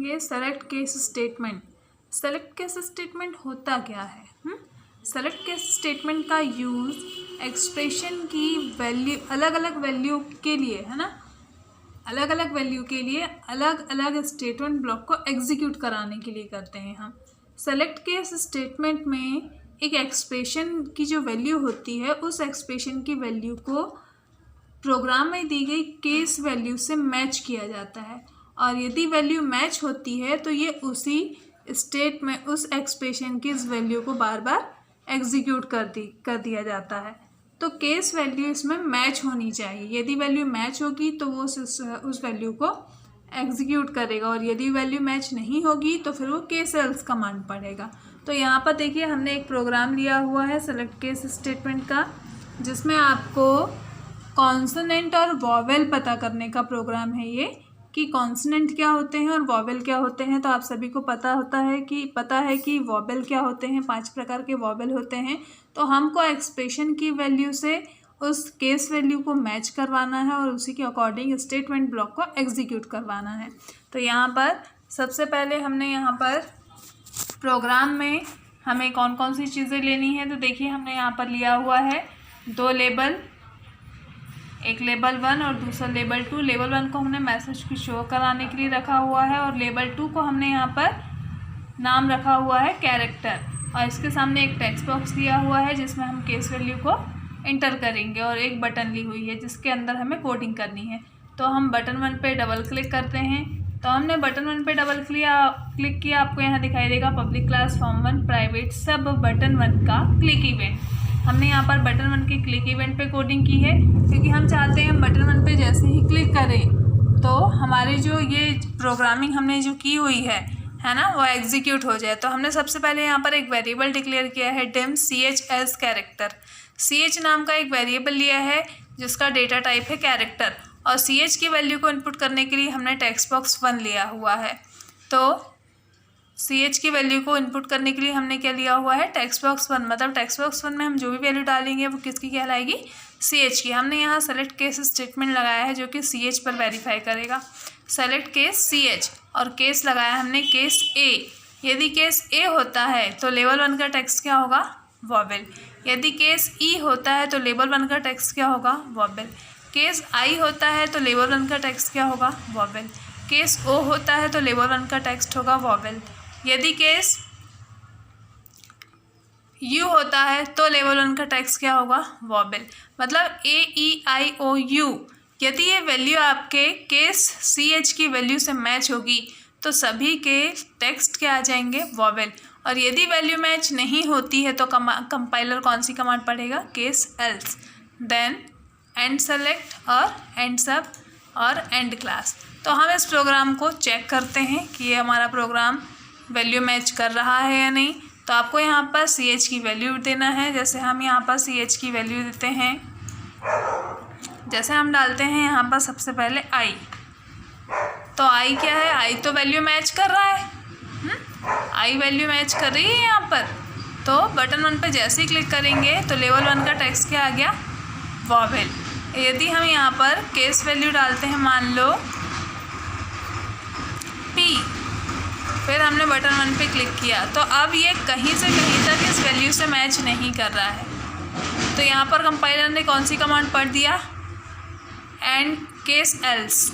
देखेंगे select case statement. Select case statement होता क्या है? सेलेक्ट केस स्टेटमेंट का यूज़ एक्सप्रेशन की वैल्यू अलग अलग वैल्यू के लिए, है ना, अलग अलग वैल्यू के लिए अलग अलग स्टेटमेंट ब्लॉक को एग्जीक्यूट कराने के लिए करते हैं हम। सेलेक्ट केस स्टेटमेंट में एक एक्सप्रेशन की जो वैल्यू होती है उस एक्सप्रेशन की वैल्यू को प्रोग्राम में दी गई केस वैल्यू से मैच किया जाता है, और यदि वैल्यू मैच होती है तो ये उसी स्टेट में उस एक्सप्रेशन की इस वैल्यू को बार बार एग्जीक्यूट कर दिया जाता है। तो केस वैल्यू इसमें मैच होनी चाहिए। यदि वैल्यू मैच होगी तो वो उस वैल्यू को एग्जीक्यूट करेगा, और यदि वैल्यू मैच नहीं होगी तो फिर वो केस एल्स कमांड पढ़ेगा। तो यहाँ पर देखिए हमने एक प्रोग्राम लिया हुआ है सेलेक्ट केस स्टेटमेंट का, जिसमें आपको कॉन्सोनेंट और वॉवेल पता करने का प्रोग्राम है ये, कि कॉन्सोनेंट क्या होते हैं और वॉवेल क्या होते हैं। तो आप सभी को पता है कि वॉवेल क्या होते हैं। 5 प्रकार के वॉवेल होते हैं। तो हमको एक्सप्रेशन की वैल्यू से उस केस वैल्यू को मैच करवाना है और उसी के अकॉर्डिंग स्टेटमेंट ब्लॉक को एग्जीक्यूट करवाना है। तो यहाँ पर सबसे पहले हमने यहाँ पर प्रोग्राम में हमें कौन कौन सी चीज़ें लेनी है, तो देखिए हमने यहाँ पर लिया हुआ है 2 लेबल, एक लेबल 1 और दूसरा लेबल 2। लेबल 1 को हमने मैसेज को शो कराने के लिए रखा हुआ है, और लेबल 2 को हमने यहाँ पर नाम रखा हुआ है कैरेक्टर, और इसके सामने एक टेक्स्ट बॉक्स दिया हुआ है जिसमें हम केस वैल्यू को इंटर करेंगे, और एक बटन ली हुई है जिसके अंदर हमें कोडिंग करनी है। तो हम बटन 1 पे डबल क्लिक करते हैं। तो हमने बटन 1 पे डबल क्लिक किया, आपको यहाँ दिखाई देगा पब्लिक क्लास फॉर्म 1 प्राइवेट सब बटन 1 का क्लिक इवेंट। हमने यहाँ पर बटन 1 के क्लिक इवेंट पे कोडिंग की है, क्योंकि हम चाहते हैं बटन 1 पे जैसे ही क्लिक करें तो हमारी जो ये प्रोग्रामिंग हमने जो की हुई है ना, वो एग्जीक्यूट हो जाए। तो हमने सबसे पहले यहाँ पर एक वेरिएबल डिक्लेयर किया है dim ch as character. ch नाम का एक वेरिएबल लिया है जिसका डेटा टाइप है कैरेक्टर, और ch की वैल्यू को इनपुट करने के लिए हमने टेक्स्ट बॉक्स 1 लिया हुआ है। तो ch की वैल्यू को इनपुट करने के लिए हमने क्या लिया हुआ है, टेक्स्ट बॉक्स 1। मतलब टेक्स्ट बॉक्स 1 में हम जो भी वैल्यू डालेंगे वो किसकी कहलाएगी, ch की। हमने यहाँ सेलेक्ट केस स्टेटमेंट लगाया है जो कि ch पर वेरीफाई करेगा। सेलेक्ट केस ch और केस लगाया हमने केस a। यदि केस a होता है तो लेवल 1 का टेक्स्ट क्या होगा, वॉवेल। यदि केस e होता है तो लेवल 1 का टेक्स्ट क्या होगा, वॉवेल। केस i होता है तो लेवल 1 का टेक्स्ट क्या होगा, वॉवेल। केस o होता है तो लेवल 1 का टेक्स्ट होगा वॉवेल। यदि केस u होता है तो लेवल 1 का टेक्स्ट क्या होगा, वॉवेल। मतलब a e i o u, यदि ये वैल्यू आपके केस ch की वैल्यू से मैच होगी तो सभी के टेक्स्ट क्या आ जाएंगे, वॉवेल। और यदि वैल्यू मैच नहीं होती है तो कंपाइलर कौन सी कमांड पढ़ेगा, case else, then end select और एंड सब और एंड क्लास। तो हम इस प्रोग्राम को चेक करते हैं कि ये हमारा प्रोग्राम वैल्यू मैच कर रहा है या नहीं। तो आपको यहाँ पर ch की वैल्यू देना है। जैसे हम यहाँ पर ch की वैल्यू देते हैं, जैसे हम डालते हैं यहाँ पर सबसे पहले i। तो i क्या है, i तो वैल्यू मैच कर रहा है, i वैल्यू मैच कर रही है यहाँ पर। तो बटन 1 पर जैसे ही क्लिक करेंगे तो लेवल 1 का टेक्स्ट क्या आ गया, वॉवेल। यदि हम यहाँ पर केस वैल्यू डालते हैं, मान लो p, फिर हमने बटन 1 पे क्लिक किया, तो अब ये कहीं से कहीं तक इस वैल्यू से मैच नहीं कर रहा है। तो यहाँ पर कंपाइलर ने कौन सी कमांड पढ़ दिया, एंड केस एल्स।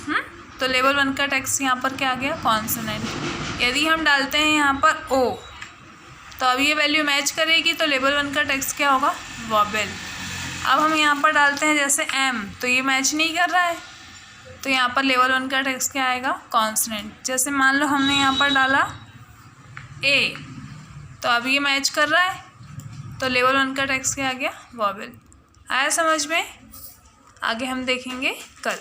तो लेवल 1 का टेक्स्ट यहाँ पर क्या आ गया, कॉन्सोनेंट। यदि हम डालते हैं यहाँ पर o, तो अब ये वैल्यू मैच करेगी, तो लेवल 1 का टेक्स्ट क्या होगा, वॉवेल। अब हम यहाँ पर डालते हैं जैसे m, तो ये मैच नहीं कर रहा है, तो यहाँ पर लेवल 1 का टेक्स्ट क्या आएगा, कॉन्सोनेंट। जैसे मान लो हमने यहाँ पर डाला a, तो अब ये मैच कर रहा है, तो लेवल 1 का टेक्स्ट क्या आ गया, वॉवेल। आया समझ में? आगे हम देखेंगे कल।